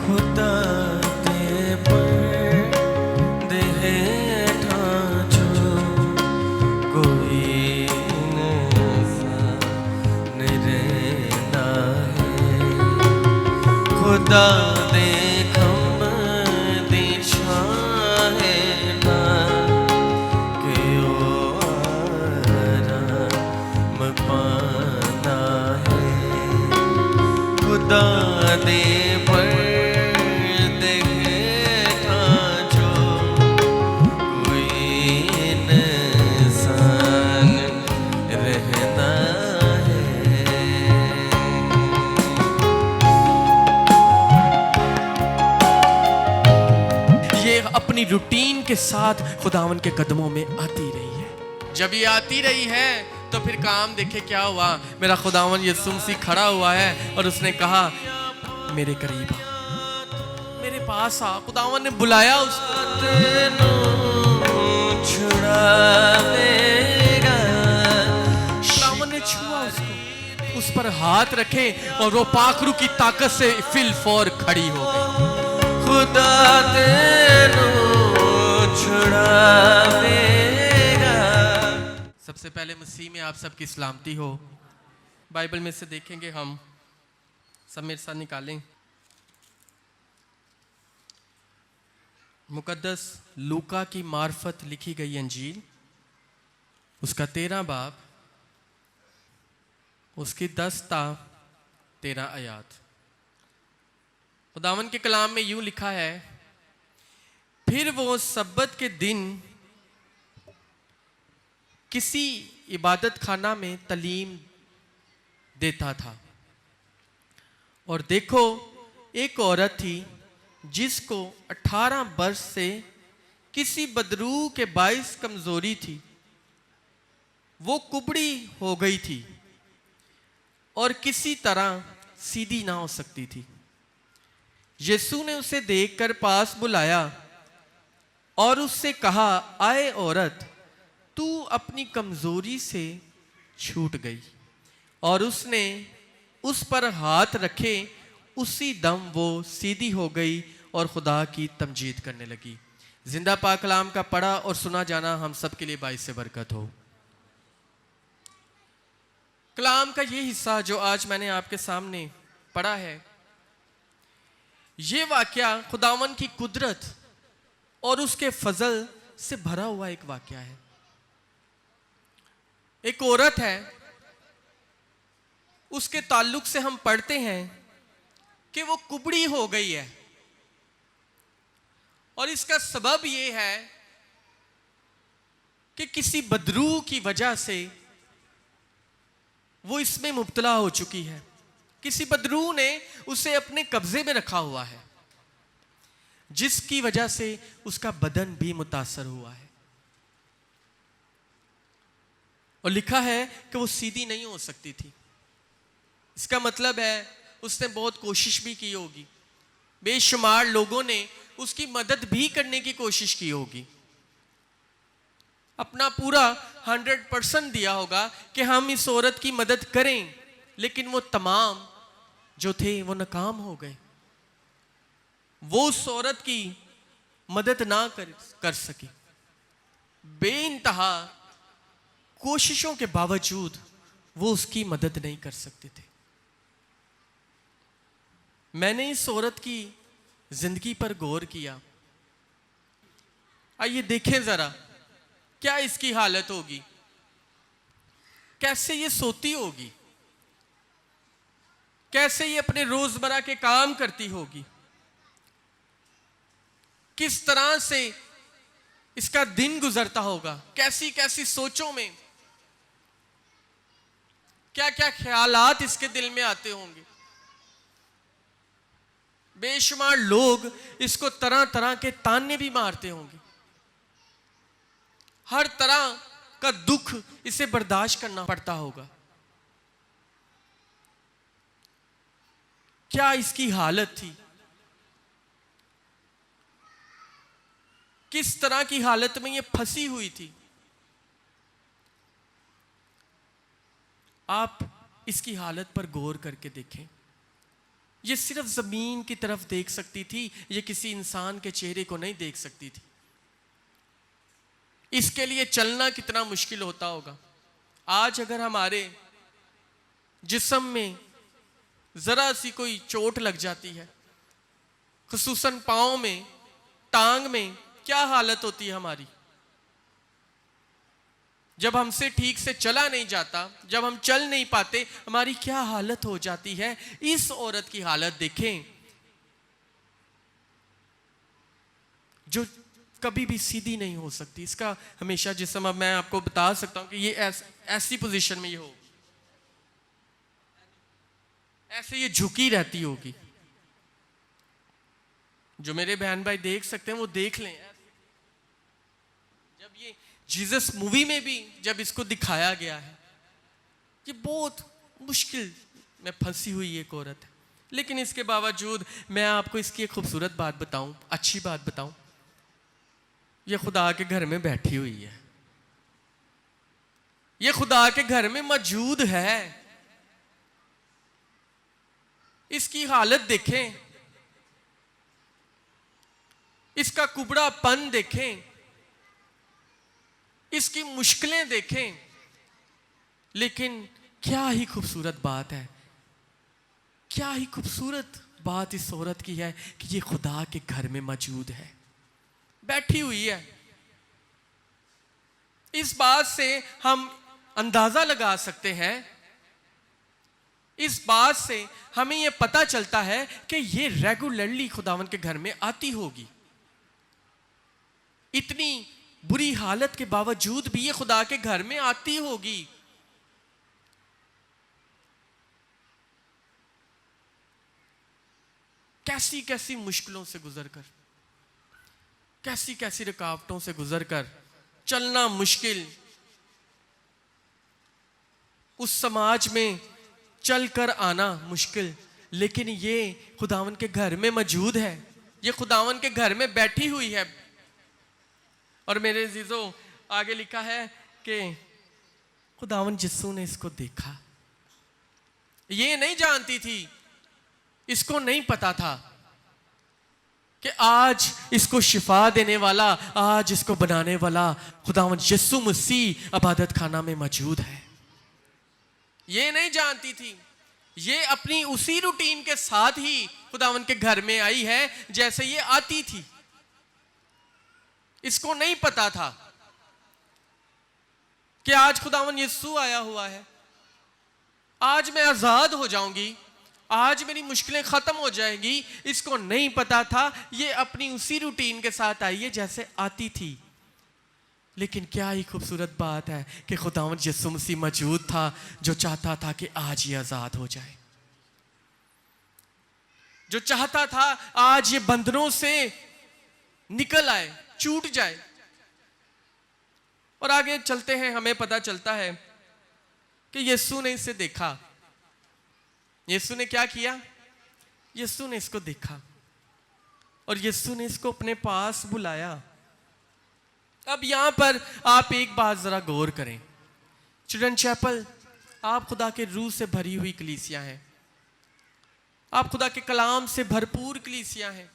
खुदा दे पर्दे हेठां जो कोई इंसान रहना है। खुदा दे खम्बे छां है ना कि ओ आराम पाना है। खुदा दे पर्दे हेठां जो कोई इंसान रहना है। ये अपनी रूटीन के साथ खुदावन के कदमों में आती रही है। जब ये आती रही है तो फिर काम देखे क्या हुआ। मेरा खुदावन यीशु मसीह खड़ा हुआ है और उसने कहा मेरे करीब आ, मेरे पास आ। खुदावन ने बुलाया उसको, खुदावन ने छुआ उसको, उस पर हाथ रखे और वो पाखरू की ताकत से फिल फौर खड़ी हो गई। खुदा तेनू छुड़ावेगा। सबसे पहले मसीह में आप सबकी सलामती हो। बाइबल में से देखेंगे हम, सब मेरे साथ निकालें। मुकद्दस लूका की मार्फत लिखी गई अंजील, उसका 13 बाब, उसकी 10 ता 13 आयात। खुदावन के कलाम में यूं लिखा है, फिर वो सब्बत के दिन किसी इबादत खाना में तालीम देता था और देखो एक औरत थी जिसको 18 वर्ष से किसी बदरू के बाइस कमजोरी थी। वो कुबड़ी हो गई थी और किसी तरह सीधी ना हो सकती थी। यीशु ने उसे देखकर पास बुलाया और उससे कहा, आए औरत, तू अपनी कमजोरी से छूट गई। और उसने उस पर हाथ रखे, उसी दम वो सीधी हो गई और खुदा की तमजीद करने लगी। जिंदा पाक कलाम का पढ़ा और सुना जाना हम सब के लिए बाइस से बरकत हो। कलाम का ये हिस्सा जो आज मैंने आपके सामने पढ़ा है, ये वाकया खुदावन की कुदरत और उसके फजल से भरा हुआ एक वाकया है। एक औरत है, उसके ताल्लुक से हम पढ़ते हैं कि वो कुबड़ी हो गई है और इसका सबब ये है कि किसी बदरू की वजह से वो इसमें मुब्तला हो चुकी है। किसी बदरू ने उसे अपने कब्जे में रखा हुआ है, जिसकी वजह से उसका बदन भी मुतासर हुआ है। और लिखा है कि वो सीधी नहीं हो सकती थी। इसका मतलब है उसने बहुत कोशिश भी की होगी, बेशुमार लोगों ने उसकी मदद भी करने की कोशिश की होगी, अपना पूरा 100% दिया होगा कि हम इस औरत की मदद करें, लेकिन वो तमाम जो थे वो नाकाम हो गए। वो उस औरत की मदद ना कर सके। बेइंतहा कोशिशों के बावजूद वो उसकी मदद नहीं कर सकते थे। मैंने इस औरत की जिंदगी पर गौर किया। आइए देखें जरा क्या इसकी हालत होगी, कैसे ये सोती होगी, कैसे ये अपने रोजमर्रा के काम करती होगी, किस तरह से इसका दिन गुजरता होगा, कैसी कैसी सोचों में क्या क्या ख्यालात इसके दिल में आते होंगे। बेशुमार लोग इसको तरह तरह के ताने भी मारते होंगे, हर तरह का दुख इसे बर्दाश्त करना पड़ता होगा। क्या इसकी हालत थी, किस तरह की हालत में ये फंसी हुई थी। आप इसकी हालत पर गौर करके देखें। ये सिर्फ जमीन की तरफ देख सकती थी, ये किसी इंसान के चेहरे को नहीं देख सकती थी। इसके लिए चलना कितना मुश्किल होता होगा। आज अगर हमारे जिस्म में जरा सी कोई चोट लग जाती है, खुसूसन पांव में, टांग में, क्या हालत होती है हमारी। जब हमसे ठीक से चला नहीं जाता, जब हम चल नहीं पाते, हमारी क्या हालत हो जाती है। इस औरत की हालत देखें, जो कभी भी सीधी नहीं हो सकती। इसका हमेशा जिस्म, अब मैं आपको बता सकता हूं कि ये ऐसी पोजीशन में ये हो, ऐसे ये झुकी रहती होगी। जो मेरे बहन भाई देख सकते हैं वो देख लें। जब ये जीसस मूवी में भी जब इसको दिखाया गया है, ये बहुत मुश्किल में फंसी हुई एक औरत है, लेकिन इसके बावजूद मैं आपको इसकी एक खूबसूरत बात बताऊं, अच्छी बात बताऊं, ये खुदा के घर में बैठी हुई है, ये खुदा के घर में मौजूद है। इसकी हालत देखें, इसका कुबड़ापन देखें, इसकी मुश्किलें देखें, लेकिन क्या ही खूबसूरत बात है, क्या ही खूबसूरत बात इस औरत की है कि ये खुदा के घर में मौजूद है, बैठी हुई है। इस बात से हम अंदाजा लगा सकते हैं, इस बात से हमें यह पता चलता है कि ये रेगुलरली खुदावन के घर में आती होगी। इतनी बुरी हालत के बावजूद भी ये खुदा के घर में आती होगी। कैसी कैसी मुश्किलों से गुजरकर, कैसी कैसी रुकावटों से गुजरकर, चलना मुश्किल, उस समाज में चलकर आना मुश्किल, लेकिन ये खुदावन के घर में मौजूद है, ये खुदावन के घर में बैठी हुई है। और मेरे अजीजों, आगे लिखा है कि खुदावन यीशु ने इसको देखा। ये नहीं जानती थी, इसको नहीं पता था कि आज इसको शिफा देने वाला, आज इसको बनाने वाला खुदावन यीशु मसीह इबादत खाना में मौजूद है। ये नहीं जानती थी। ये अपनी उसी रूटीन के साथ ही खुदावन के घर में आई है जैसे ये आती थी। इसको नहीं पता था कि आज खुदावन यीशु आया हुआ है, आज मैं आजाद हो जाऊंगी, आज मेरी मुश्किलें खत्म हो जाएंगी। इसको नहीं पता था। ये अपनी उसी रूटीन के साथ आई है जैसे आती थी। लेकिन क्या ही खूबसूरत बात है कि खुदावंद यीशु मसीह मौजूद था, जो चाहता था कि आज ये आजाद हो जाए, जो चाहता था आज ये बंधनों से निकल आए, छूट जाए। और आगे चलते हैं, हमें पता चलता है कि यीशु ने इसे देखा। यीशु ने क्या किया? यीशु ने इसको देखा और यीशु ने इसको अपने पास बुलाया। अब यहां पर आप एक बात जरा गौर करें। चिल्ड्रन चैपल, आप खुदा के रूह से भरी हुई कलीसिया हैं, आप खुदा के कलाम से भरपूर कलीसिया हैं।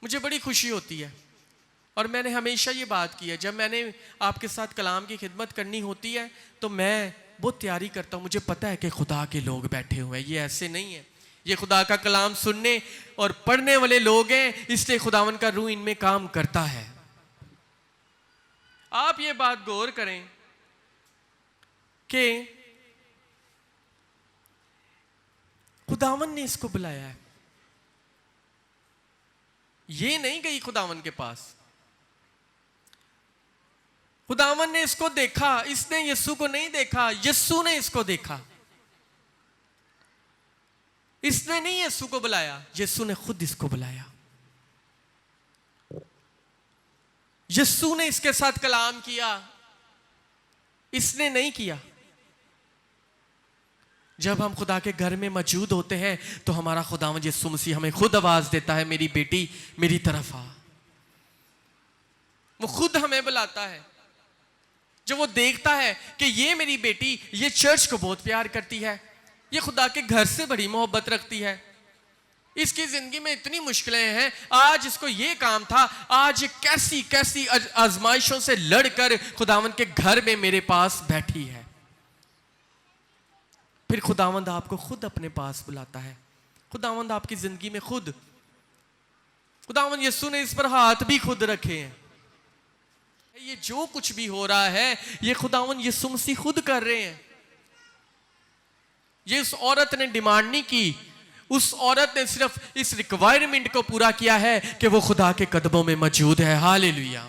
मुझे बड़ी खुशी होती है और मैंने हमेशा ये बात की है, जब मैंने आपके साथ कलाम की खिदमत करनी होती है तो मैं बहुत तैयारी करता हूँ। मुझे पता है कि खुदा के लोग बैठे हुए हैं, ये ऐसे नहीं है, ये खुदा का कलाम सुनने और पढ़ने वाले लोग हैं, इसलिए खुदावन का रूह इनमें काम करता है। आप ये बात गौर करें कि खुदावन ने इसको बुलाया है। ये नहीं गई खुदावन के पास, खुदावन ने इसको देखा। इसने यीशु को नहीं देखा, यीशु ने इसको देखा। इसने नहीं यीशु को बुलाया, यीशु ने खुद इसको बुलाया। यीशु ने इसके साथ कलाम किया, इसने नहीं किया। जब हम खुदा के घर में मौजूद होते हैं तो हमारा खुदावंद यीशु मसीह हमें खुद आवाज देता है, मेरी बेटी मेरी तरफ आ। वो खुद हमें बुलाता है। जब वो देखता है कि ये मेरी बेटी ये चर्च को बहुत प्यार करती है, ये खुदा के घर से बड़ी मोहब्बत रखती है। इसकी जिंदगी में इतनी मुश्किलें हैं, आज इसको ये काम था, आज ये कैसी कैसी आजमाइशों से लड़कर खुदावंद के घर में मेरे पास बैठी है। फिर खुदावंद आपको खुद अपने पास बुलाता है। खुदावंद आपकी जिंदगी में खुद, खुदावंद यीशु ने इस पर हाथ भी खुद रखे हैं। ये जो कुछ भी हो रहा है ये खुदावंद यीशु मसीह खुद कर रहे हैं। ये उस औरत ने डिमांड नहीं की, उस औरत ने सिर्फ इस रिक्वायरमेंट को पूरा किया है कि वो खुदा के कदमों में मौजूद है। हालेलुया।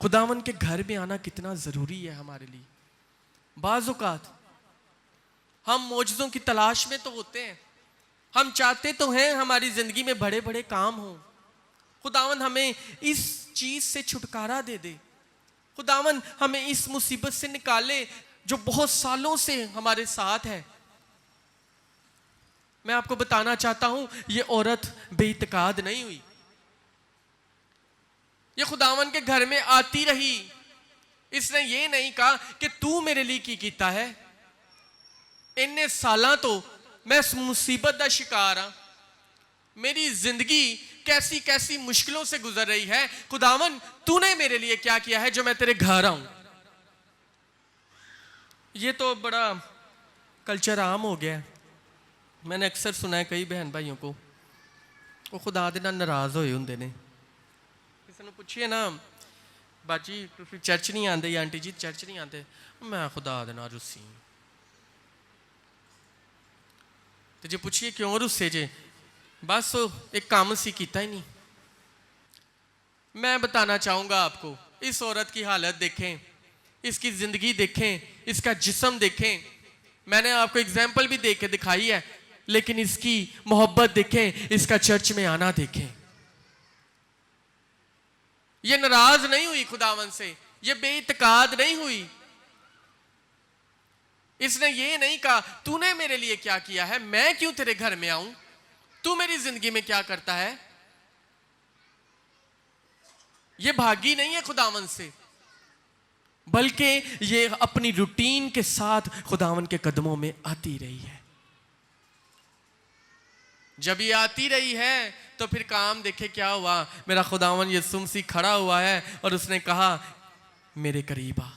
खुदावंद के घर में आना कितना जरूरी है हमारे लिए। बाज़ औक़ात हम मौजज़ों की तलाश में तो होते हैं, हम चाहते तो हैं हमारी जिंदगी में बड़े बड़े काम हों। खुदावंद हमें इस चीज से छुटकारा दे दे, खुदावंद हमें इस मुसीबत से निकाले जो बहुत सालों से हमारे साथ है। मैं आपको बताना चाहता हूं, ये औरत बेइत्तेकाद नहीं हुई। ये खुदावंद के घर में आती रही। इसने ये नहीं कहा कि तू मेरे लिए की कीता है, इन्ने सालां तो मैं इस मुसीबत का शिकार हाँ, मेरी जिंदगी कैसी कैसी मुश्किलों से गुजर रही है, खुदावन तूने मेरे लिए क्या किया है जो मैं तेरे घर आऊं। ये तो बड़ा कल्चर आम हो गया है। मैंने अक्सर सुना है कई बहन भाइयों को, वो खुदा दे नाल नाराज होए हुंदे ने। किसी ने पूछिए ना, बाजी तुसीं चर्च नहीं आंदे, या आंटी जी चर्च नहीं आंदे, मैं खुदा दे नाल रुस्सी। तो जे पूछिए क्यों रुस्से जे, बस एक काम सी कीता ही नहीं। मैं बताना चाहूंगा आपको, इस औरत की हालत देखें, इसकी जिंदगी देखें, इसका जिस्म देखें। मैंने आपको एग्जाम्पल भी दे के दिखाई है, लेकिन इसकी मोहब्बत देखें, इसका चर्च में आना देखें। ये नाराज नहीं हुई खुदावन से, ये बेइत्तेकाद नहीं हुई। इसने ये नहीं कहा तूने मेरे लिए क्या किया है, मैं क्यों तेरे घर में आऊं, तू मेरी जिंदगी में क्या करता है। ये भागी नहीं है खुदावन से, बल्कि ये अपनी रूटीन के साथ खुदावन के कदमों में आती रही है। जब ये आती रही है तो फिर काम देखे क्या हुआ। मेरा खुदावन यीशु मसीह खड़ा हुआ है और उसने कहा मेरे करीब आ,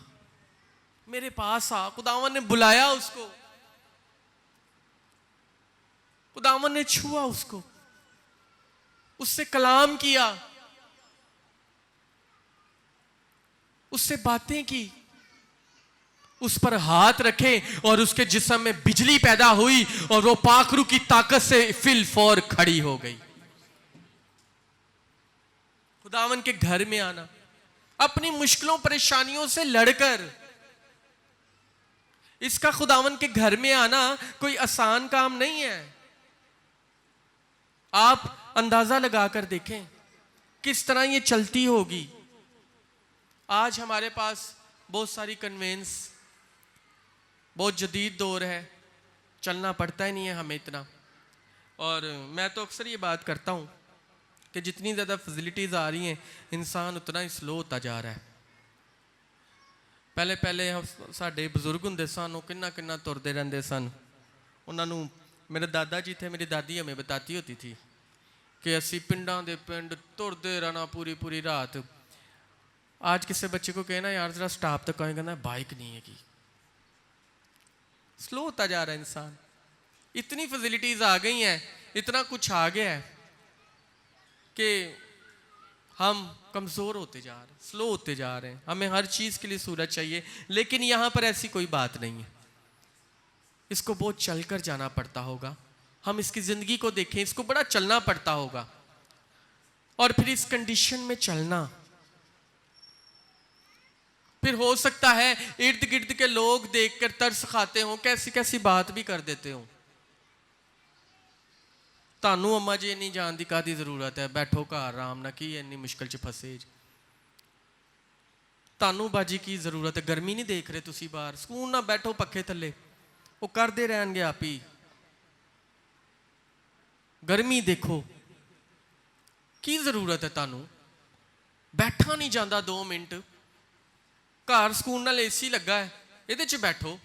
मेरे पास आ। खुदावन ने बुलाया उसको, खुदावन ने छुआ उसको, उससे कलाम किया, उससे बातें की, उस पर हाथ रखे और उसके जिस्म में बिजली पैदा हुई और वो पाखरू की ताकत से फिल फौर खड़ी हो गई। खुदावन के घर में आना, अपनी मुश्किलों परेशानियों से लड़कर, इसका खुदावन के घर में आना कोई आसान काम नहीं है। आप अंदाजा लगाकर देखें किस तरह ये चलती होगी। आज हमारे पास बहुत सारी कन्वेंस, बहुत जदीद दौर है, चलना पड़ता ही नहीं है हमें इतना। और मैं तो अक्सर ये बात करता हूँ कि जितनी ज़्यादा फैसिलिटीज़ आ रही हैं, इंसान उतना ही स्लो होता जा रहा है। पहले पहले साडे बजुर्ग हुंदे सन, वो किन्ना किन्ना तुरदे रहंदे सन। उन्होंने, मेरे दादा जी थे, मेरी दादी हमें बताती होती थी कि असी पिंडां दे पिंड तुरदे रहना पूरी पूरी रात। आज किसी बच्चे को कहना यार जरा स्टॉप तक कहें, कहना बाइक नहीं है की। स्लो होता जा रहा है इंसान। इतनी फैसिलिटीज आ गई हैं, इतना कुछ आ गया है कि हम कमजोर होते जा रहे हैं, स्लो होते जा रहे हैं। हमें हर चीज के लिए सूरज चाहिए, लेकिन यहां पर ऐसी कोई बात नहीं है। इसको बहुत चलकर जाना पड़ता होगा। हम इसकी जिंदगी को देखें, इसको बड़ा चलना पड़ता होगा। और फिर इस कंडीशन में चलना, फिर हो सकता है इर्द गिर्द के लोग देखकर तरस खाते हो, कैसी कैसी बात भी कर देते हो। तानू अम्मा जी इन्नी जान की कादी जरूरत है, बैठो घर आराम ना, की इन्नी मुश्किल च फसे। तानू बाजी की जरूरत है, गर्मी नहीं देख रहे तुसी बाहर, सुकून ना बैठो पखे थले, वो करते रहनगे आप ही। गर्मी देखो, की जरूरत है तानू, बैठा नहीं जाता 2 मिनट, घर सुकून नाल एसी लगा है, ਇਹਦੇ 'ਚ ਬੈਠੋ,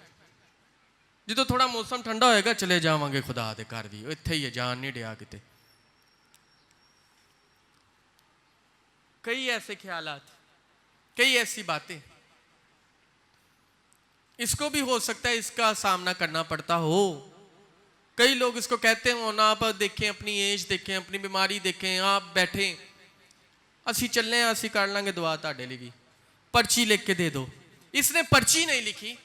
ਜਦੋਂ ਥੋੜਾ ਮੌਸਮ ਠੰਡਾ ਹੋਏਗਾ ਚਲੇ ਜਾਵਾਂਗੇ ਖੁਦਾ ਦੇ ਘਰ ਵੀ, ਇੱਥੇ ਹੀ ਹੈ, ਜਾन नहीं ਡਿਆ किते। कई ऐसे ख्यालात, कई ऐसी बातें, इसको भी हो सकता है इसका सामना करना पड़ता हो। कई लोग इसको कहते हो ना, आप देखें, अपनी एज देखें, अपनी बीमारी देखें, आप बैठे, असी चलने, असी कर लांगे दुआ तुहाडे लई भी, पर्ची लिख के दे दो। इसने पर्ची नहीं लिखी,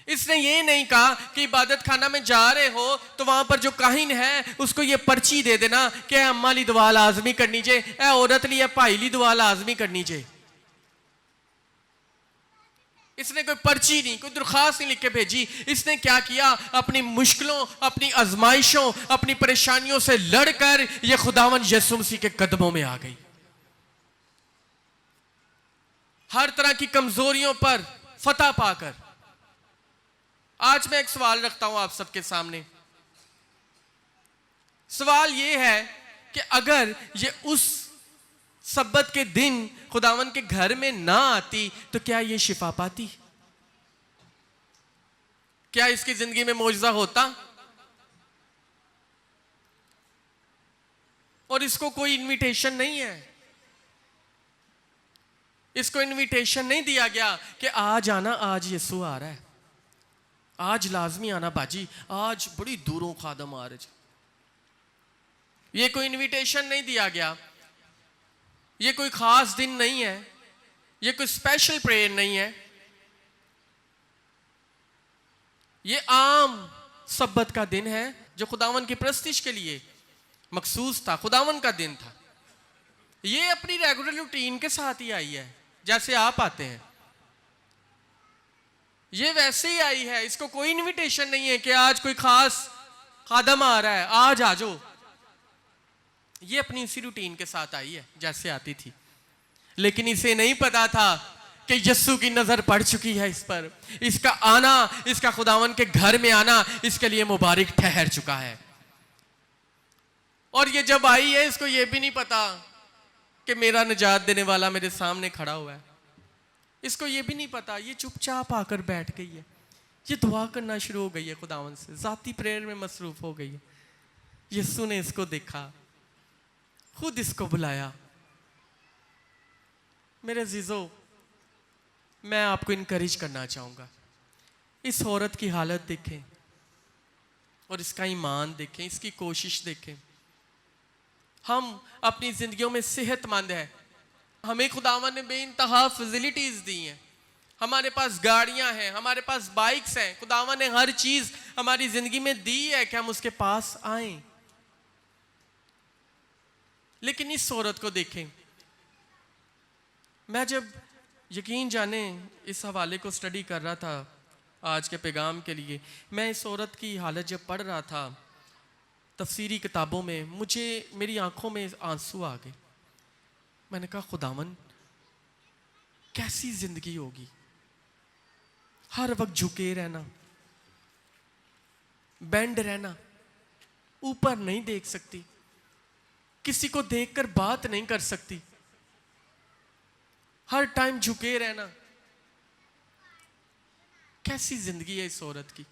इसने ये नहीं कहा कि इबादत खाना में जा रहे हो तो वहां पर जो काहिन है उसको ये पर्ची दे देना कि अम्मा ली दुआ लाजमी करनी चाहिए, ए औरत ली, भाई ली दुआ लाजमी करनी चाहिए। इसने कोई पर्ची नहीं, कोई दरखास्त नहीं लिख के भेजी। इसने क्या किया, अपनी मुश्किलों, अपनी आजमाइशों, अपनी परेशानियों से लड़कर ये खुदावन यीशु मसीह के कदमों में आ गई। हर तरह की कमजोरियों पर फतह पाकर। आज मैं एक सवाल रखता हूं आप सबके सामने। सवाल यह है कि अगर ये उस सब्बत के दिन खुदावन के घर में ना आती तो क्या ये शिफा पाती? क्या इसकी जिंदगी में मौजज़ा होता? और इसको कोई इनविटेशन नहीं है, इसको इनविटेशन नहीं दिया गया कि आज आना, आज यीशु आ रहा है, आज लाजमी आना बाजी, आज बड़ी दूरों खादम आ रहे। ये कोई इनविटेशन नहीं दिया गया, ये कोई खास दिन नहीं है, ये कोई स्पेशल प्रेयर नहीं है, ये आम सब्बत का दिन है जो खुदावन की प्रस्तिश के लिए मखसूस था, खुदावन का दिन था। ये अपनी रेगुलर रूटीन के साथ ही आई है, जैसे आप आते हैं, ये वैसे ही आई है। इसको कोई इनविटेशन नहीं है कि आज कोई खास खादम आ रहा है, आज आ जाओ। ये अपनी इसी रूटीन के साथ आई है जैसे आती थी। लेकिन इसे नहीं पता था कि यीशु की नजर पड़ चुकी है इस पर, इसका आना, इसका खुदावन के घर में आना इसके लिए मुबारक ठहर चुका है। और ये जब आई है, इसको ये भी नहीं पता कि मेरा निजात देने वाला मेरे सामने खड़ा हुआ है। इसको ये भी नहीं पता, ये चुपचाप आकर बैठ गई है, ये दुआ करना शुरू हो गई है खुदावन से, जाती प्रेयर में मसरूफ हो गई है। यीशु ने इसको देखा, खुद इसको बुलाया। मेरे अजीजों, मैं आपको इनकरेज करना चाहूंगा, इस औरत की हालत देखें और इसका ईमान देखें, इसकी कोशिश देखें। हम अपनी जिंदगियों में सेहतमंद है, हमें खुदावन ने बेइंतहा फैसिलिटीज दी हैं, हमारे पास गाड़ियां हैं, हमारे पास बाइक्स हैं, खुदावन ने हर चीज हमारी जिंदगी में दी है कि हम उसके पास आए। लेकिन इस औरत को देखें। मैं जब यकीन जाने इस हवाले को स्टडी कर रहा था आज के पैगाम के लिए, मैं इस औरत की हालत जब पढ़ रहा था तफसीरी किताबों में, मुझे मेरी आंखों में आंसू आ गए। मैंने कहा खुदावन कैसी जिंदगी होगी, हर वक्त झुके रहना, बेंड रहना, ऊपर नहीं देख सकती, किसी को देखकर बात नहीं कर सकती, हर टाइम झुके रहना। कैसी जिंदगी है इस औरत की,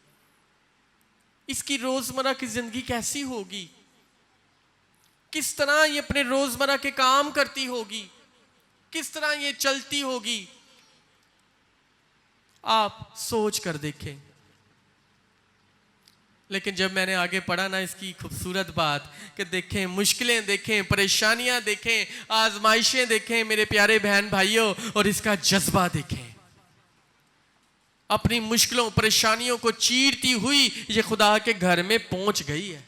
इसकी रोजमर्रा की जिंदगी कैसी होगी, किस तरह ये अपने रोजमर्रा के काम करती होगी, किस तरह ये चलती होगी, आप सोच कर देखें। लेकिन जब मैंने आगे पढ़ा ना इसकी खूबसूरत बात कि देखें, मुश्किलें देखें, परेशानियां देखें, आजमाइशें देखें मेरे प्यारे बहन भाइयों, और इसका जज्बा देखें। अपनी मुश्किलों परेशानियों को चीरती हुई ये खुदा के घर में पहुंच गई है।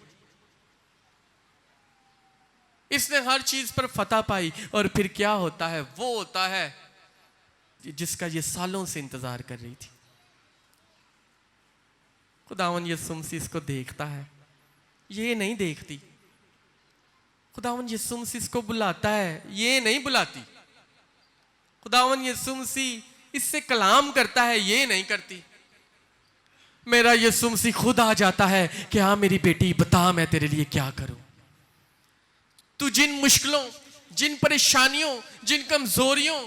इसने हर चीज पर फतह पाई, और फिर क्या होता है, वो होता है जिसका ये सालों से इंतजार कर रही थी। खुदावन यीशु मसीह इसको देखता है, ये नहीं देखती। खुदावन यीशु मसीह इसको बुलाता है, ये नहीं बुलाती। खुदावन यीशु मसीह इससे कलाम करता है, ये नहीं करती। मेरा यीशु मसीह खुद आ जाता है कि हाँ मेरी बेटी बता मैं तेरे लिए क्या करूं। तू जिन मुश्किलों, जिन परेशानियों, जिन कमजोरियों,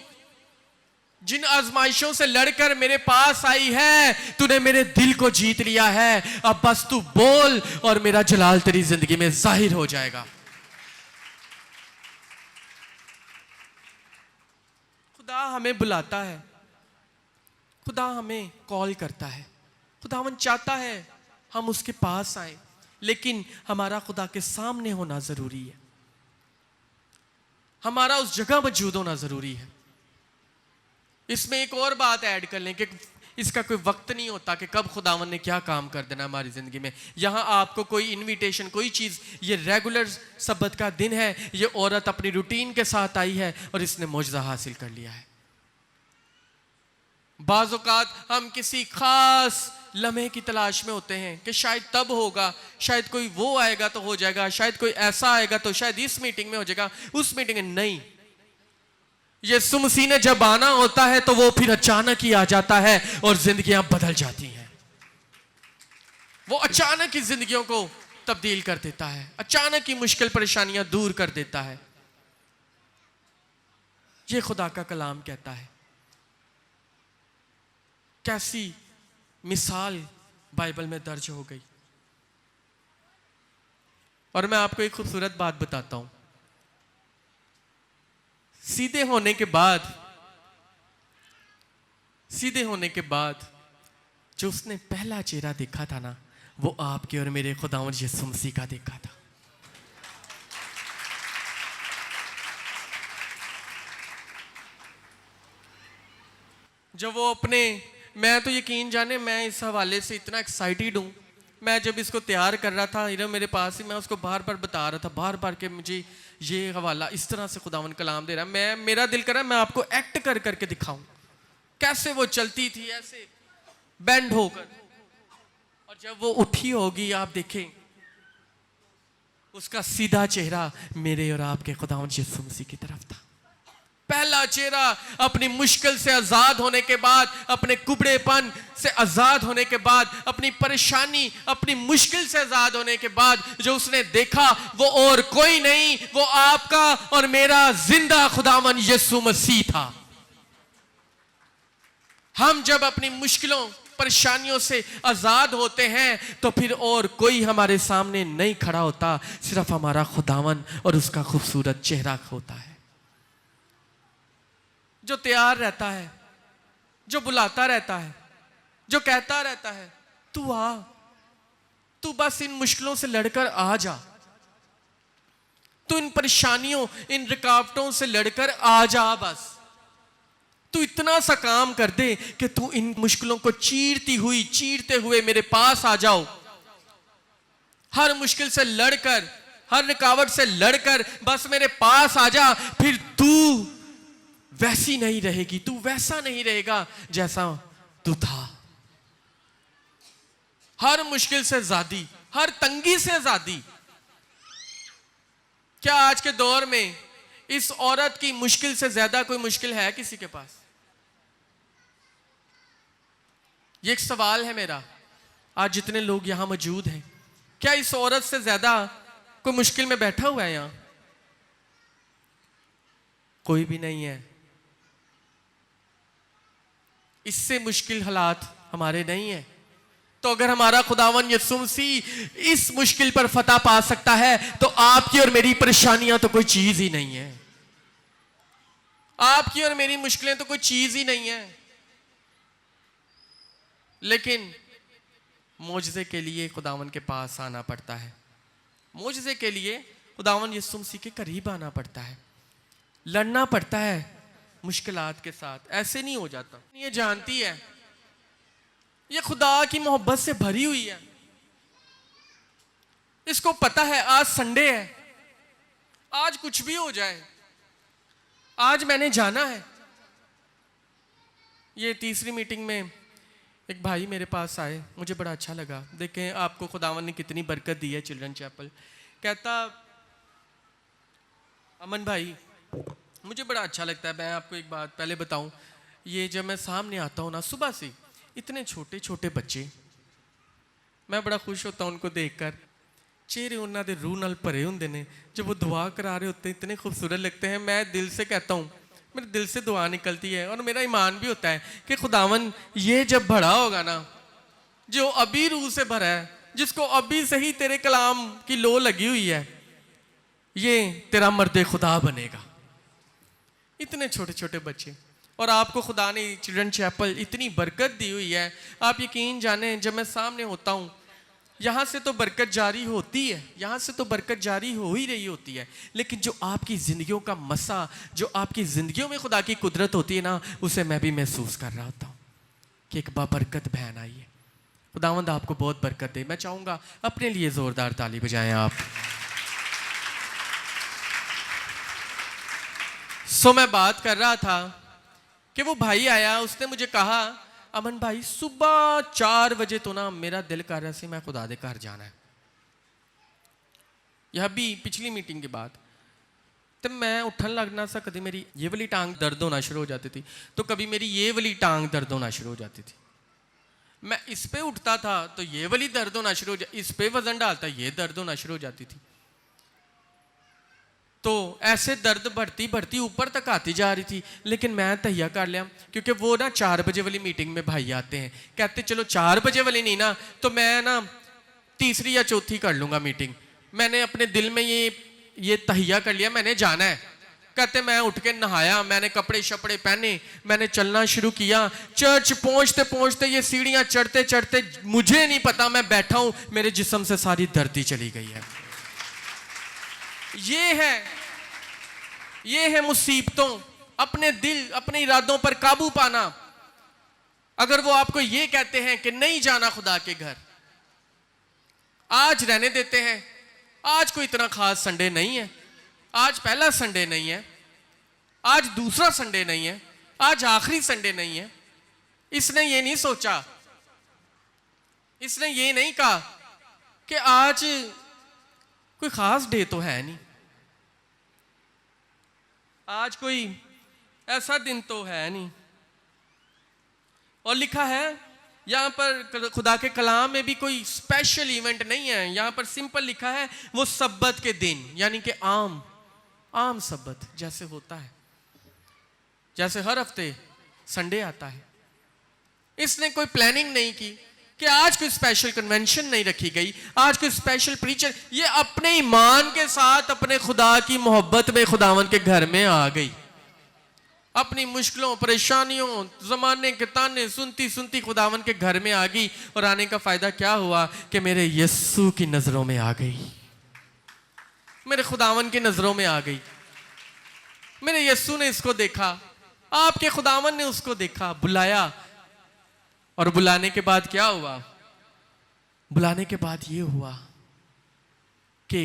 जिन आजमाइशों से लड़कर मेरे पास आई है, तूने मेरे दिल को जीत लिया है। अब बस तू बोल और मेरा जलाल तेरी जिंदगी में जाहिर हो जाएगा। खुदा हमें बुलाता है, खुदा हमें कॉल करता है, खुदावन चाहता है हम उसके पास आए, लेकिन हमारा खुदा के सामने होना जरूरी है, हमारा उस जगह मौजूद होना जरूरी है। इसमें एक और बात ऐड कर लें कि इसका कोई वक्त नहीं होता कि कब खुदावन ने क्या काम कर देना हमारी जिंदगी में। यहां आपको कोई इनविटेशन, कोई चीज, ये रेगुलर सब्बत का दिन है, ये औरत अपनी रूटीन के साथ आई है और इसने मौजज़ा हासिल कर लिया है। बाज़ औक़ात हम किसी खास लम्हे की तलाश में होते हैं कि शायद तब होगा, शायद कोई वो आएगा तो हो जाएगा, शायद कोई ऐसा आएगा तो शायद इस मीटिंग में हो जाएगा, उस मीटिंग में नहीं। यीशु मसीह ने जब आना होता है तो वो फिर अचानक ही आ जाता है और जिंदगियां बदल जाती हैं। वो अचानक ही जिंदगियों को तब्दील कर देता है, अचानक ही मुश्किल परेशानियां दूर कर देता है। ये खुदा का कलाम कहता है। कैसी मिसाल बाइबल में दर्ज हो गई। और मैं आपको एक खूबसूरत बात बताता हूं। सीधे होने के बाद जो उसने पहला चेहरा देखा था ना, वो आपके और मेरे खुदावंद यीशु मसीह का देखा था। जब वो अपने, मैं तो यकीन जाने, मैं इस हवाले से इतना एक्साइटेड हूं। मैं जब इसको तैयार कर रहा था, मेरे पास ही, मैं उसको बार बार बता रहा था, बार बार के मुझे ये हवाला इस तरह से खुदावंद कलाम दे रहा है। मेरा दिल कर रहा है मैं आपको एक्ट कर करके दिखाऊं कैसे वो चलती थी ऐसे बेंड होकर, और जब वो उठी होगी आप देखें उसका सीधा चेहरा मेरे और आपके खुदावंद यीशु मसीह की तरफ था। पहला चेहरा अपनी मुश्किल से आजाद होने के बाद, अपने कुबड़ेपन से आजाद होने के बाद, अपनी परेशानी, अपनी मुश्किल से आजाद होने के बाद जो उसने देखा, वो और कोई नहीं, वो आपका और मेरा जिंदा खुदावन यीशु मसीह था। हम जब अपनी मुश्किलों, परेशानियों से आजाद होते हैं तो फिर और कोई हमारे सामने नहीं खड़ा होता, सिर्फ हमारा खुदावन और उसका खूबसूरत चेहरा होता है, जो तैयार रहता है, जो बुलाता रहता है, जो कहता रहता है तू आ, तू बस इन मुश्किलों से लड़कर आ जा, तू इन परेशानियों, इन रुकावटों से लड़कर आ जा, बस तू इतना सा काम कर दे कि तू इन मुश्किलों को चीरते हुए मेरे पास आ जाओ। हर मुश्किल से लड़कर, हर रुकावट से लड़कर बस मेरे पास आ जा, फिर तू वैसी नहीं रहेगी, तू वैसा नहीं रहेगा जैसा तू था। हर मुश्किल से आजादी, हर तंगी से आजादी। क्या आज के दौर में इस औरत की मुश्किल से ज्यादा कोई मुश्किल है किसी के पास? ये एक सवाल है मेरा। आज जितने लोग यहां मौजूद हैं, क्या इस औरत से ज्यादा कोई मुश्किल में बैठा हुआ है यहां? कोई भी नहीं है। इससे मुश्किल हालात हमारे नहीं है। तो अगर हमारा खुदावन यीशु मसीह इस मुश्किल पर फतह पा सकता है तो आपकी और मेरी परेशानियां तो कोई चीज ही नहीं है। आपकी और मेरी मुश्किलें तो कोई चीज ही नहीं है। लेकिन मौजज़े के लिए खुदावन के पास आना पड़ता है। मौजज़े के लिए खुदावन यीशु मसीह के करीब आना पड़ता है, लड़ना पड़ता है मुश्किलात के साथ। ऐसे नहीं हो जाता। ये जानती है, ये खुदा की मोहब्बत से भरी हुई है। इसको पता है आज संडे है, आज कुछ भी हो जाए, आज मैंने जाना है। ये तीसरी मीटिंग में एक भाई मेरे पास आए, मुझे बड़ा अच्छा लगा। देखें आपको खुदावन ने कितनी बरकत दी है चिल्ड्रन चैपल। कहता, अमन भाई मुझे बड़ा अच्छा लगता है, मैं आपको एक बात पहले बताऊं, ये जब मैं सामने आता हूं ना सुबह से, इतने छोटे छोटे बच्चे, मैं बड़ा खुश होता हूं उनको देखकर। चेहरे उन्होंने दे रूह नाल भरे होंदे ने, जब वो दुआ करा रहे होते हैं इतने खूबसूरत लगते हैं। मैं दिल से कहता हूं मेरे दिल से दुआ निकलती है और मेरा ईमान भी होता है कि खुदावन ये जब भरा होगा ना, जो अभी रूह से भरा है, जिसको अभी से ही तेरे कलाम की लो लगी हुई है, ये तेरा मर्द खुदा बनेगा। इतने छोटे छोटे बच्चे, और आपको खुदा ने चिल्ड्रन चैपल इतनी बरकत दी हुई है। आप यकीन जाने, जब मैं सामने होता हूँ, यहाँ से तो बरकत जारी होती है, यहाँ से तो बरकत जारी हो ही रही होती है, लेकिन जो आपकी ज़िंदगियों का मसा, जो आपकी ज़िंदगियों में खुदा की कुदरत होती है ना, उसे मैं भी महसूस कर रहा होता हूँ कि एक बाबरकत बहन आई है। खुदावंद आपको बहुत बरकत दे। मैं चाहूँगा अपने लिए ज़ोरदार ताली बजाएं आप। मैं बात कर रहा था कि वो भाई आया, उसने मुझे कहा, अमन भाई सुबह 4 बजे तो ना मेरा दिल कर रहा सी मैं खुदा दे घर जाना है। यह भी पिछली मीटिंग के बाद, तो मैं उठन लगना सा, कभी मेरी ये वाली टांग दर्द होना शुरू हो जाती थी, तो कभी मेरी ये वाली टांग दर्द होना शुरू हो जाती थी। मैं इस पे उठता था तो ये वाली दर्द होना शुरू हो जाती, इस पे वजन डालता ये दर्द होना शुरू हो जाती थी। तो ऐसे दर्द बढ़ती बढ़ती ऊपर तक आती जा रही थी। लेकिन मैं तहिया कर लिया, क्योंकि वो ना 4 बजे वाली मीटिंग में भाई आते हैं, कहते चलो 4 बजे वाली नहीं ना, तो मैं ना तीसरी या चौथी कर लूँगा मीटिंग। मैंने अपने दिल में ये तहिया कर लिया, मैंने जाना है। कहते मैं उठ के नहाया, मैंने कपड़े शपड़े पहने, मैंने चलना शुरू किया। चर्च पहुँचते पहुँचते ये सीढ़ियाँ चढ़ते चढ़ते मुझे नहीं पता मैं बैठा हूँ, मेरे जिस्म से सारी दर्दी चली गई है। ये है मुसीबतों, अपने दिल, अपने इरादों पर काबू पाना। अगर वो आपको ये कहते हैं कि नहीं जाना खुदा के घर, आज रहने देते हैं, आज कोई इतना खास संडे नहीं है, आज पहला संडे नहीं है, आज दूसरा संडे नहीं है, आज आखिरी संडे नहीं है। इसने ये नहीं सोचा, इसने ये नहीं कहा कि आज कोई खास डे तो है नहीं, आज कोई ऐसा दिन तो है नहीं। और लिखा है यहाँ पर खुदा के कलाम में भी कोई स्पेशल इवेंट नहीं है, यहाँ पर सिंपल लिखा है वो सब्बत के दिन, यानी कि आम सब्बत जैसे होता है, जैसे हर हफ्ते संडे आता है। इसने कोई प्लानिंग नहीं की कि आज कोई स्पेशल कन्वेंशन नहीं रखी गई, आज कोई स्पेशल प्रीचर। ये अपने ईमान के साथ अपने खुदा की मोहब्बत में खुदावन के घर में आ गई। अपनी मुश्किलों, परेशानियों, जमाने के ताने सुनती सुनती खुदावन के घर में आ गई। और आने का फायदा क्या हुआ कि मेरे यस्सु की नजरों में आ गई, मेरे खुदावन की नजरों में आ गई। मेरे यस्सु ने इसको देखा, आपके खुदावन ने उसको देखा, बुलाया। और बुलाने के बाद क्या हुआ? बुलाने के बाद ये हुआ कि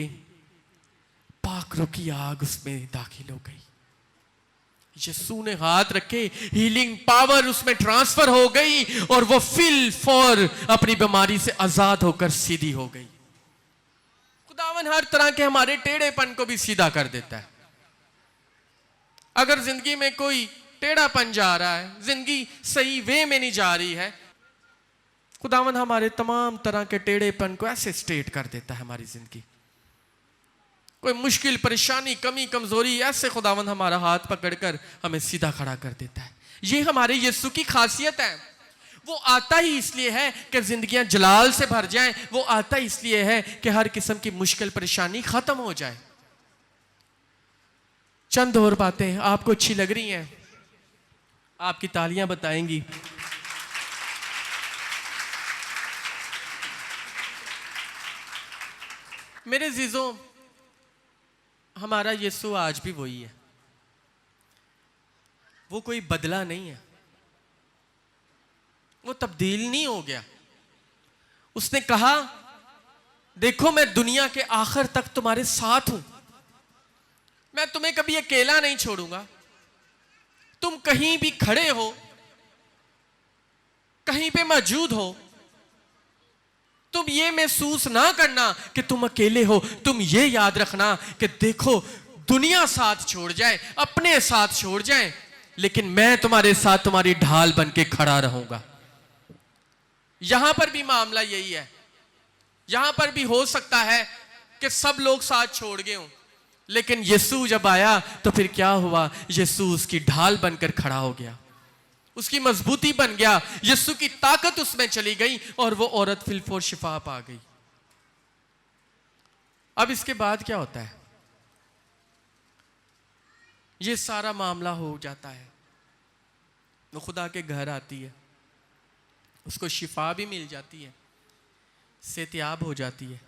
पाक रूह की आग उसमें दाखिल हो गई। यीशु ने हाथ रखे, हीलिंग पावर उसमें ट्रांसफर हो गई और वो फिल फॉर अपनी बीमारी से आजाद होकर सीधी हो गई। खुदावन हर तरह के हमारे टेढ़ेपन को भी सीधा कर देता है। अगर जिंदगी में कोई टेढ़ापन जा रहा है, जिंदगी सही वे में नहीं जा रही है, खुदावन हमारे तमाम तरह के टेढ़ेपन को ऐसे स्ट्रेट कर देता है। हमारी जिंदगी कोई मुश्किल, परेशानी, कमी, कमजोरी, ऐसे खुदावन हमारा हाथ पकड़कर हमें सीधा खड़ा कर देता है। ये हमारे यीशु की खासियत है। वो आता ही इसलिए है कि जिंदगियां जलाल से भर जाएं, वो आता ही इसलिए है कि हर किस्म की मुश्किल परेशानी खत्म हो जाए। चंद और बातें आपको अच्छी लग रही हैं, आपकी तालियां बताएंगी। मेरे जीजों, हमारा यीशु आज भी वही है, वो कोई बदला नहीं है, वो तब्दील नहीं हो गया। उसने कहा, देखो मैं दुनिया के आखिर तक तुम्हारे साथ हूं, मैं तुम्हें कभी अकेला नहीं छोड़ूंगा। तुम कहीं भी खड़े हो, कहीं पे मौजूद हो, तुम ये महसूस ना करना कि तुम अकेले हो। तुम ये याद रखना कि देखो दुनिया साथ छोड़ जाए, अपने साथ छोड़ जाए, लेकिन मैं तुम्हारे साथ तुम्हारी ढाल बन के खड़ा रहूंगा। यहां पर भी मामला यही है। यहां पर भी हो सकता है कि सब लोग साथ छोड़ गए हों, लेकिन यीशु जब आया तो फिर क्या हुआ, यीशु उसकी ढाल बनकर खड़ा हो गया, उसकी मजबूती बन गया, यीशु की ताकत उसमें चली गई और वो औरत फिलफोर शिफा पा गई। अब इसके बाद क्या होता है, ये सारा मामला हो जाता है, वो खुदा के घर आती है, उसको शिफा भी मिल जाती है, सेहतयाब हो जाती है।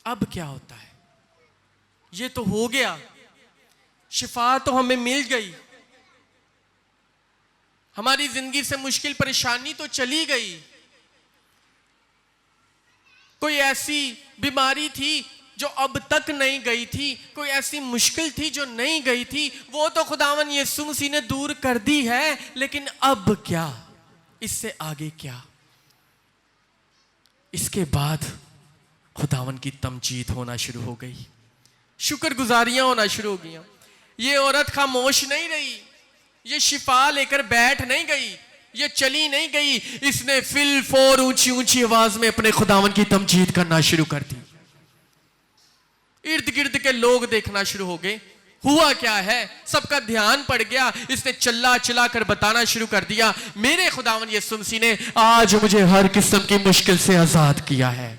अब क्या होता है, ये तो हो गया, शिफा तो हमें मिल गई, हमारी जिंदगी से मुश्किल परेशानी तो चली गई। कोई ऐसी बीमारी थी जो अब तक नहीं गई थी, कोई ऐसी मुश्किल थी जो नहीं गई थी, वो तो खुदावन यीशु मसीह ने दूर कर दी है, लेकिन अब क्या, इससे आगे क्या? इसके बाद खुदावन की तमजीद होना शुरू हो गई, शुक्रगुजारियां होना शुरू हो गई। ये औरत खामोश नहीं रही, ये शिफा लेकर बैठ नहीं गई, ये चली नहीं गई, इसने फिल फोर ऊंची ऊंची आवाज में अपने खुदावन की तमजीद करना शुरू कर दी। इर्द गिर्द के लोग देखना शुरू हो गए, हुआ क्या है, सबका ध्यान पड़ गया। इसने चिल्ला चिल्ला कर बताना शुरू कर दिया, मेरे खुदावन यीशु मसीह ने आज मुझे हर किस्म की मुश्किल से आजाद किया है।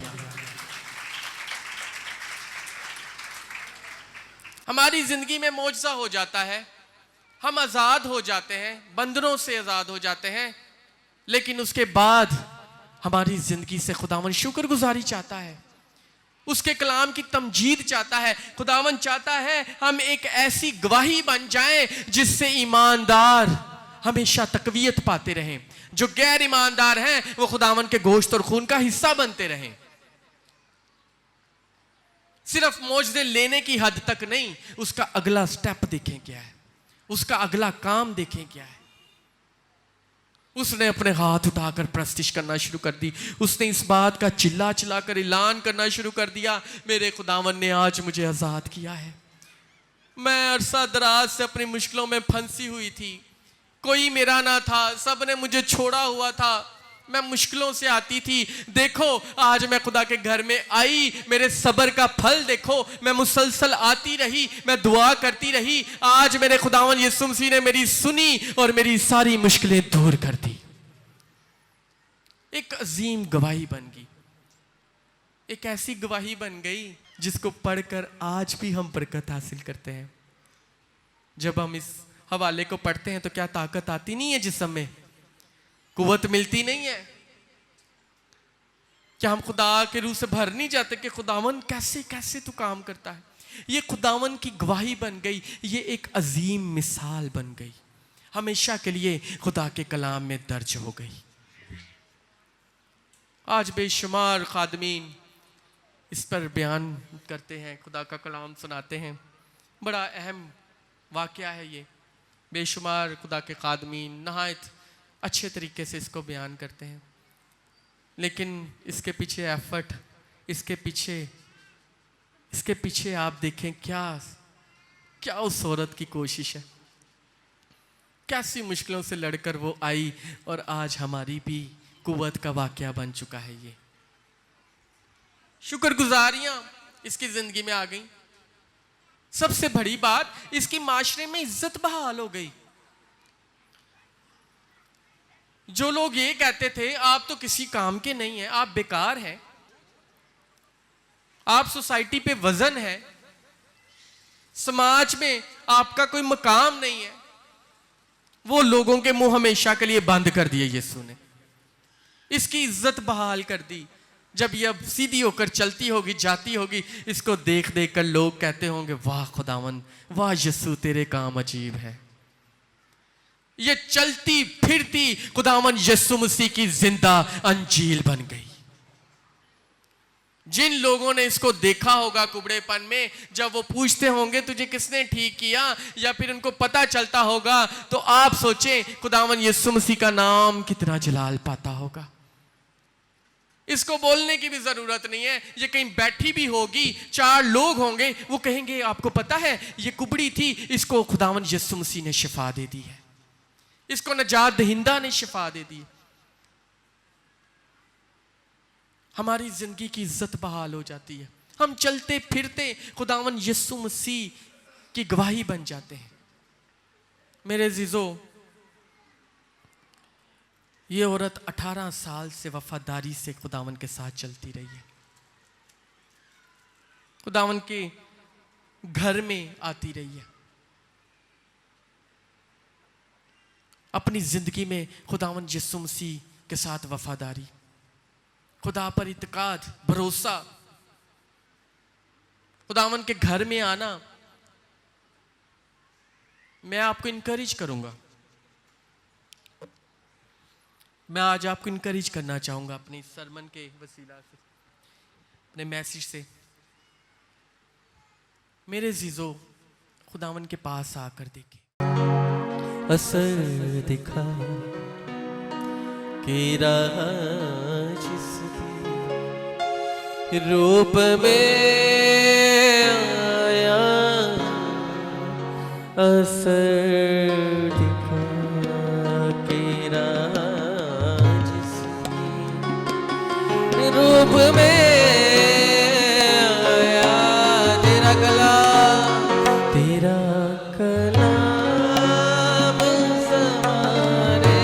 हमारी जिंदगी में मौजज़ा हो जाता है, हम आजाद हो जाते हैं, बंधनों से आजाद हो जाते हैं, लेकिन उसके बाद हमारी जिंदगी से खुदावन शुक्रगुजारी चाहता है, उसके कलाम की तमजीद चाहता है। खुदावन चाहता है हम एक ऐसी गवाही बन जाएं जिससे ईमानदार हमेशा तकवीयत पाते रहें, जो गैर ईमानदार हैं वो खुदावन के गोश्त और खून का हिस्सा बनते रहें। सिर्फ मौजज़े लेने की हद तक नहीं, उसका अगला स्टेप देखें क्या है, उसका अगला काम देखें क्या है। उसने अपने हाथ उठाकर प्रस्तिश करना शुरू कर दी, उसने इस बात का चिल्ला चिल्ला कर ऐलान करना शुरू कर दिया, मेरे खुदावन ने आज मुझे आजाद किया है। मैं अरसा दराज से अपनी मुश्किलों में फंसी हुई थी, कोई मेरा ना था, सब ने मुझे छोड़ा हुआ था, मैं मुश्किलों से आती थी। देखो आज मैं खुदा के घर में आई, मेरे सब्र का फल देखो, मैं मुसलसल आती रही, मैं दुआ करती रही, आज मेरे खुदावन यीशु मसीह ने मेरी सुनी और मेरी सारी मुश्किलें दूर कर दी। एक अजीम गवाही बन गई, एक ऐसी गवाही बन गई जिसको पढ़कर आज भी हम बरकत हासिल करते हैं। जब हम इस हवाले को पढ़ते हैं तो क्या ताकत आती नहीं है जिस्म में, कुव्वत मिलती नहीं है? क्या हम खुदा के रूह से भर नहीं जाते कि खुदावन कैसे कैसे तू काम करता है? ये खुदावन की गवाही बन गई, ये एक अजीम मिसाल बन गई, हमेशा के लिए खुदा के कलाम में दर्ज हो गई। आज बेशुमार खादमीन इस पर बयान करते हैं, खुदा का कलाम सुनाते हैं, बड़ा अहम वाक़या है ये। बेशुमार खुदा के खादमीन नहायत अच्छे तरीके से इसको बयान करते हैं, लेकिन इसके पीछे एफर्ट, इसके पीछे आप देखें क्या उस औरत की कोशिश है, कैसी मुश्किलों से लड़कर वो आई और आज हमारी भी कुव्वत का वाक़या बन चुका है। ये शुक्रगुजारियां इसकी जिंदगी में आ गई। सबसे बड़ी बात, इसकी माशरे में इज्जत बहाल हो गई। जो लोग ये कहते थे आप तो किसी काम के नहीं हैं, आप बेकार हैं, आप सोसाइटी पे वजन है, समाज में आपका कोई मकाम नहीं है, वो लोगों के मुंह हमेशा के लिए बंद कर दिए यीशु ने। इसकी इज्जत बहाल कर दी। जब ये अब सीधी होकर चलती होगी, जाती होगी, इसको देख देख कर लोग कहते होंगे वाह खुदावन, वाह यीशु तेरे काम अजीब है। ये चलती फिरती खुदावन यीशु मसीह की जिंदा अंजील बन गई। जिन लोगों ने इसको देखा होगा कुबड़ेपन में, जब वो पूछते होंगे तुझे किसने ठीक किया, या फिर उनको पता चलता होगा, तो आप सोचें खुदावन यीशु मसीह का नाम कितना जलाल पाता होगा। इसको बोलने की भी जरूरत नहीं है, ये कहीं बैठी भी होगी, 4 लोग होंगे, वो कहेंगे आपको पता है ये कुबड़ी थी, इसको खुदावन यीशु मसीह ने शिफा दे दी है, इसको नजात दहिंदा ने शिफा दे दी। हमारी जिंदगी की इज्जत बहाल हो जाती है, हम चलते फिरते खुदावन यीशु मसीह की गवाही बन जाते हैं। मेरे जीजो, ये औरत 18 साल से वफादारी से खुदावन के साथ चलती रही है। खुदावन के घर में आती रही है। अपनी जिंदगी में खुदावन यीशु मसीह के साथ वफादारी, खुदा पर इत्काद, भरोसा, खुदावन के घर में आना। मैं आपको इनकरेज करूंगा, मैं आज आपको इनकरेज करना चाहूंगा अपने सरमन के वसीला से, अपने मैसेज से। मेरे जीजो, खुदावन के पास आकर देखे, असर दिखा कि जिसके रूप में आया, असर दिखा कि जिसके रूप में आया। तेरा कलाम ज़माने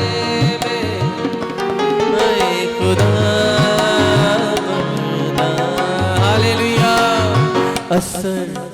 में आए खुदा बंदा। हालेलुया। असर